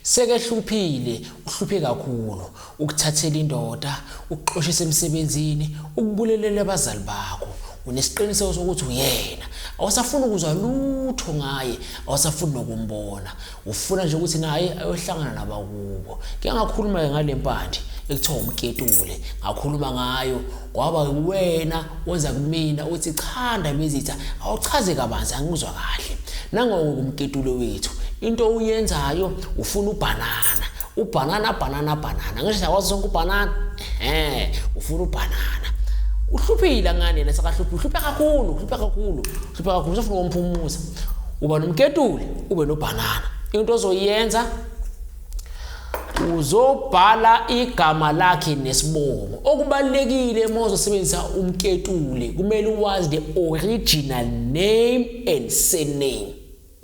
Sekehluphile, uhluphe kakhulu ukuthathela indoda, ukuqoshisa emsebenzini, ukubulelela abazali bakho. Unesiqiniseko sokuthi uyena. Awusafuni ukuzwa lutho ngaye, awusafuni nokumbona. Ufuna nje ukuthi naye ayohlangana nabakubo. Ke ngakhuluma ngale mpande ekuthiwa umketule, ngakhuluma ngayo kwaba wena wenza kumina uthi chanda bezitha awuchaze kabanzi angizwa kahle. Nangoku umketule wethu into uyenzayo ufuna ubanana ngisho akwazi sonke ubanana ufuna ubanana. Uhluphile ngane lesakahluphi, uhlupha kakhulu ufuna umphumuza. Uba nomketule ube nobanana. Into ozoyenza uzobhala igama lakhe nesibongo. Okubalekile mawuzosebenzisa umketule kumele uwazi the original name and surname.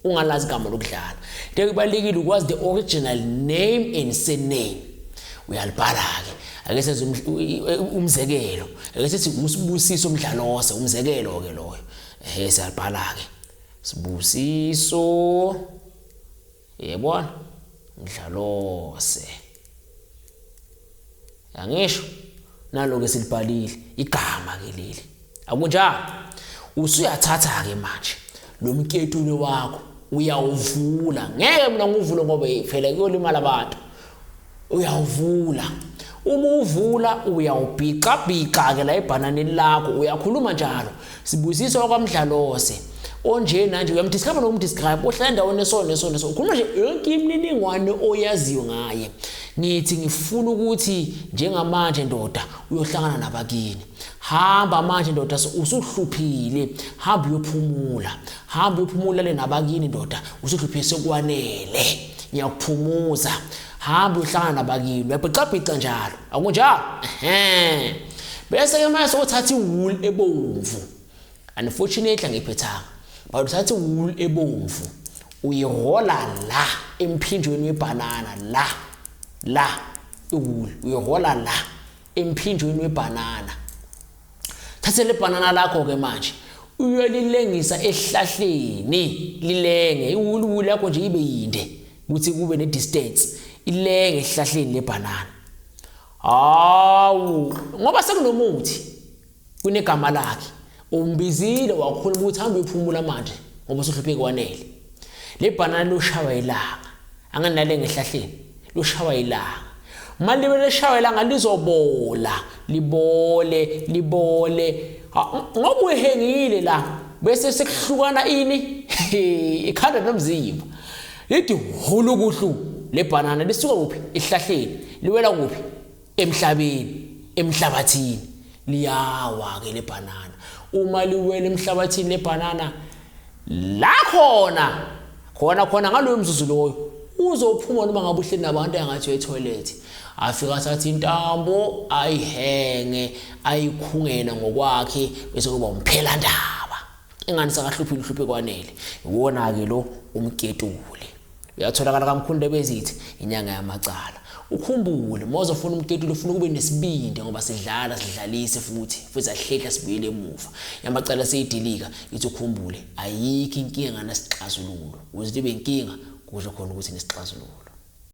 Ungalazi igama lokudlala. Into okubalekile ukwazi the original name and surname. Uyalibhala ke. Ake senze umzekelo. Ake sithi uSibusiso Mdlalose, umzekelo ke loyo. Siyalibhala ke. Sibusiso. Yebona? Mdlalose. Yangisho nalo ke silibhalile igama ke leli. Akunjalo. Usuyathatha ke manje lo mketule wakho uyawuvula. Ngeke mina ngivule ngoba phela kuyolimala abantu. Uyawuvula. Uma uvula uyawubhika ke la ebhananeni lakho uyakhuluma njalo. Sibusiso kwaMdlalose. Onje nanje uyamdescribe nokumdescribe ohlala endaweni neso. Ukhuluma nje yonke imininingwane oyaziyo ngaye. Nithi ngifuna ukuthi njengamanje ndoda uyohlangana nabakini. Hamba manje ndoda usuhluphile. Hamba uyophumula le nabakini ndoda. Usuhluphile sekwanele. Ngiyakuphumuza. Hamba uhlangana nabakini. Uyabhica njalo. Akunjalo? Bese ke manje sokuthatha iwool ebomvu. Unfortunately ngiphethanga. But uthatha iwool ebomvu uyihola la emphinjweni webanana la iwool uyihola la emphinjweni webanana. Thatha le banana lakho ke manje uyolilengisa ehlahleni lilenge iwool yakho nje ibe yinde ukuthi kube ne distance ilenge ehlahleni lebanana. Hawu ngoba sekunomuthi kunegama lakhe umbizile wakhuluma ukuthi hamba uyophumula manje ngoba usuhlupheke kwanele. Le banana loshaya ilanga anganale ngehlahleni loshaya ilanga. Manje leshaya ilanga lizobola libole ngoba uhengile la bese sekuhlukana ini ikhanda nomzimba. Lithi hulu kuhlu le banana lisuka kuphi ehlahleni liwela kuphi emhlabathini liyawa ke le banana. Uma liwela emhlabathini le banana la khona ngaloyo mzuzu loyo uzophuma noma ngabe uhleli nabantu engathi etoilet afika sathi intambo ayihenge ayikhungela ngokwakhe bese kuba umphela ndaba. Ingani sakahluphi uhluphe kwanele. Iwona ke lo umketule. Uyatholakala kaMkhulu Bezithi inyanga yamacala. Ukhumbule mawuzofuna umketule ufuna kube nesibindi ngoba sidlalise futhi ahlehla sibuyele emuva. Yamacala seyidilika ithi ukhumbule ayikho inkinga nesixazululo. Uzithi benkinga kusho khona ukuthi nesixazululo.